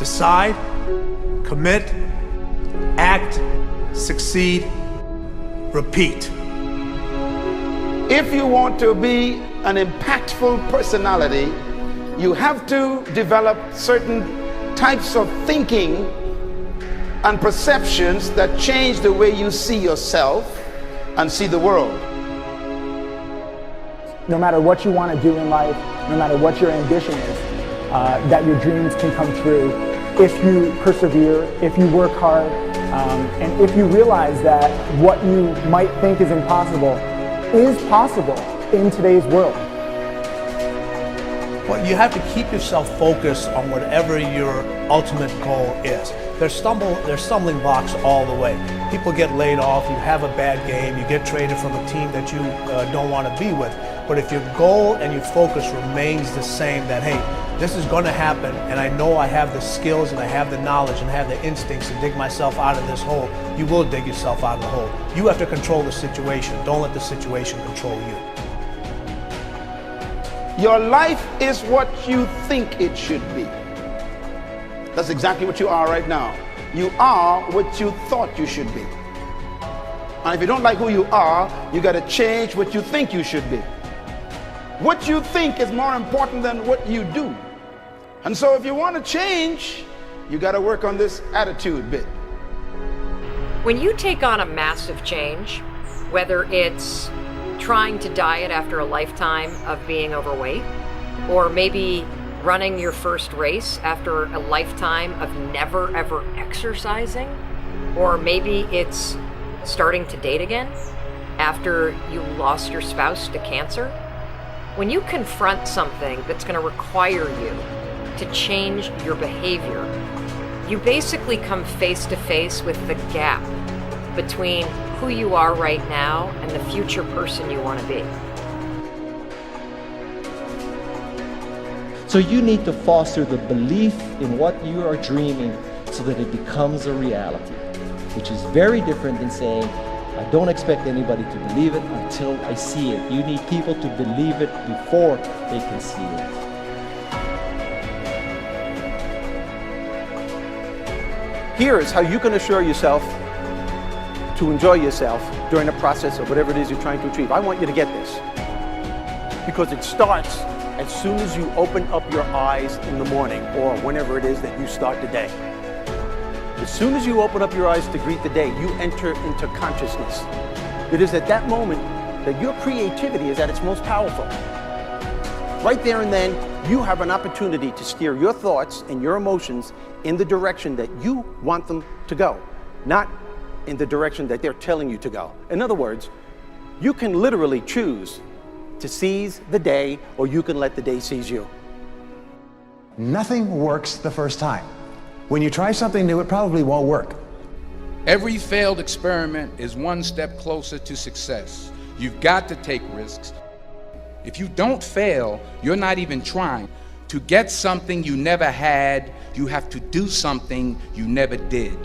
Decide, commit, act, succeed, repeat. If you want to be an impactful personality, you have to develop certain types of thinking and perceptions that change the way you see yourself and see the world. No matter what you want to do in life, no matter what your ambition is, that your dreams can come true if you persevere, if you work hard, and if you realize that what you might think is impossible is possible in today's world. Well, you have to keep yourself focused on whatever your ultimate goal is. There's stumbling blocks all the way. People get laid off, you have a bad game, you get traded from a team that you don't want to be with. But if your goal and your focus remains the same, that hey, this is going to happen, and I know I have the skills and I have the knowledge and I have the instincts to dig myself out of this hole, you will dig yourself out of the hole. You have to control the situation. Don't let the situation control you. Your life is what you think it should be. That's exactly what you are right now. You are what you thought you should be. And if you don't like who you are, you got to change what you think you should be. What you think is more important than what you do. And so if you want to change, you got to work on this attitude bit. When you take on a massive change, whether it's trying to diet after a lifetime of being overweight, or maybe running your first race after a lifetime of never ever exercising, or maybe it's starting to date again after you lost your spouse to cancer. When you confront something that's going to require you to change your behavior, you basically come face to face with the gap between who you are right now and the future person you want to be. So you need to foster the belief in what you are dreaming so that it becomes a reality, which is very different than saying, I don't expect anybody to believe it until I see it. You need people to believe it before they can see it. Here is how you can assure yourself to enjoy yourself during the process of whatever it is you're trying to achieve. I want you to get this, because it starts as soon as you open up your eyes in the morning, or whenever it is that you start the day. As soon as you open up your eyes to greet the day, you enter into consciousness. It is at that moment that your creativity is at its most powerful. Right there and then, you have an opportunity to steer your thoughts and your emotions in the direction that you want them to go, not in the direction that they're telling you to go. In other words, you can literally choose to seize the day, or you can let the day seize you. Nothing works the first time. When you try something new, it probably won't work. Every failed experiment is one step closer to success. You've got to take risks. If you don't fail, you're not even trying. To get something you never had, you have to do something you never did.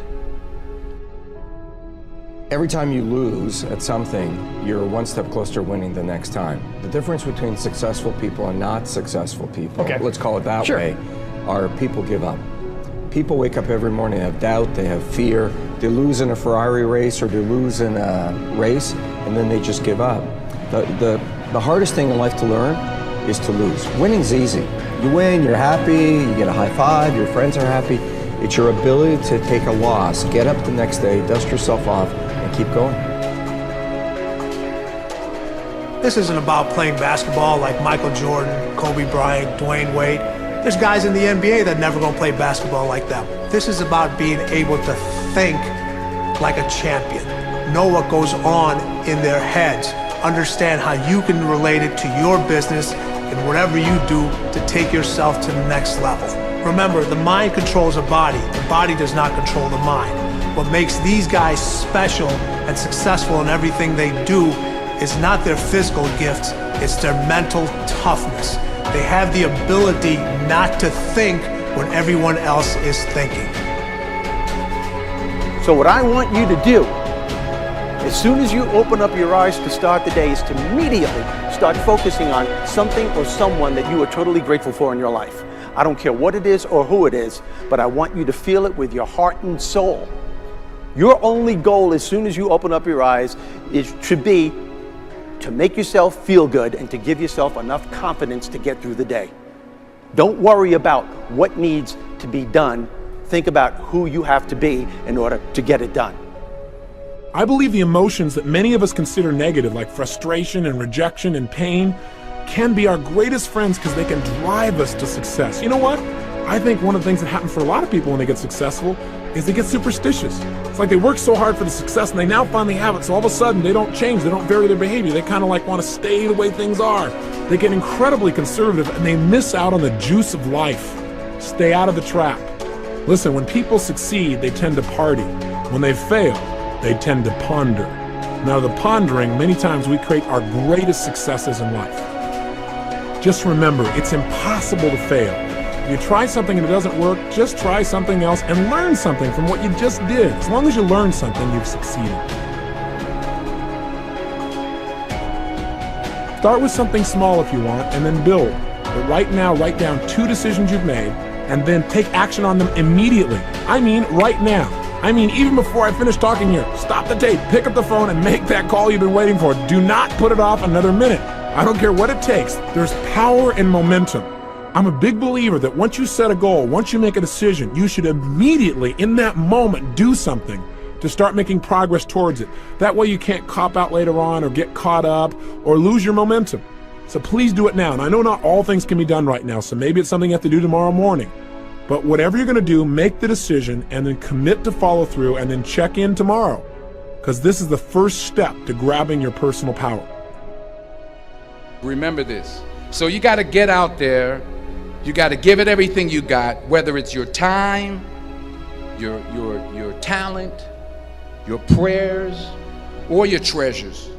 Every time you lose at something, you're one step closer to winning the next time. The difference between successful people and not successful people, let's call it that way, are people give up. People wake up every morning, they have doubt, they have fear, they lose in a Ferrari race or they lose in a race, and then they just give up. The hardest thing in life to learn is to lose. Winning's easy. You win, you're happy, you get a high five, your friends are happy. It's your ability to take a loss, get up the next day, dust yourself off, and keep going. This isn't about playing basketball like Michael Jordan, Kobe Bryant, Dwayne Wade. There's guys in the NBA that never gonna play basketball like them. This is about being able to think like a champion, know what goes on in their heads, understand how you can relate it to your business and whatever you do to take yourself to the next level. Remember, the mind controls the body does not control the mind. What makes these guys special and successful in everything they do is not their physical gifts, it's their mental toughness. They have the ability not to think when everyone else is thinking. So what I want you to do, as soon as you open up your eyes to start the day, is to immediately start focusing on something or someone that you are totally grateful for in your life. I don't care what it is or who it is, but I want you to feel it with your heart and soul. Your only goal as soon as you open up your eyes should be to make yourself feel good and to give yourself enough confidence to get through the day. Don't worry about what needs to be done. Think about who you have to be in order to get it done. I believe the emotions that many of us consider negative, like frustration and rejection and pain, can be our greatest friends because they can drive us to success. You know what? I think one of the things that happens for a lot of people when they get successful is they get superstitious. It's like they work so hard for the success and they now finally have it, so all of a sudden they don't change, they don't vary their behavior, they kind of like want to stay the way things are. They get incredibly conservative and they miss out on the juice of life. Stay out of the trap. Listen, when people succeed, they tend to party. When they fail, they tend to ponder. Now, the pondering, many times we create our greatest successes in life. Just remember, it's impossible to fail. If you try something and it doesn't work, just try something else and learn something from what you just did. As long as you learn something, you've succeeded. Start with something small if you want, and then build. But right now, write down 2 decisions you've made, and then take action on them immediately. I mean, right now. I mean, even before I finish talking here, stop the tape, pick up the phone, and make that call you've been waiting for. Do not put it off another minute. I don't care what it takes. There's power in momentum. I'm a big believer that once you set a goal, once you make a decision, you should immediately, in that moment, do something to start making progress towards it. That way you can't cop out later on or get caught up or lose your momentum. So please do it now. And I know not all things can be done right now, so maybe it's something you have to do tomorrow morning. But whatever you're going to do, make the decision and then commit to follow through and then check in tomorrow. Because this is the first step to grabbing your personal power. Remember this. So you got to get out there. You got to give it everything you got, whether it's your time, your talent, your prayers, or your treasures.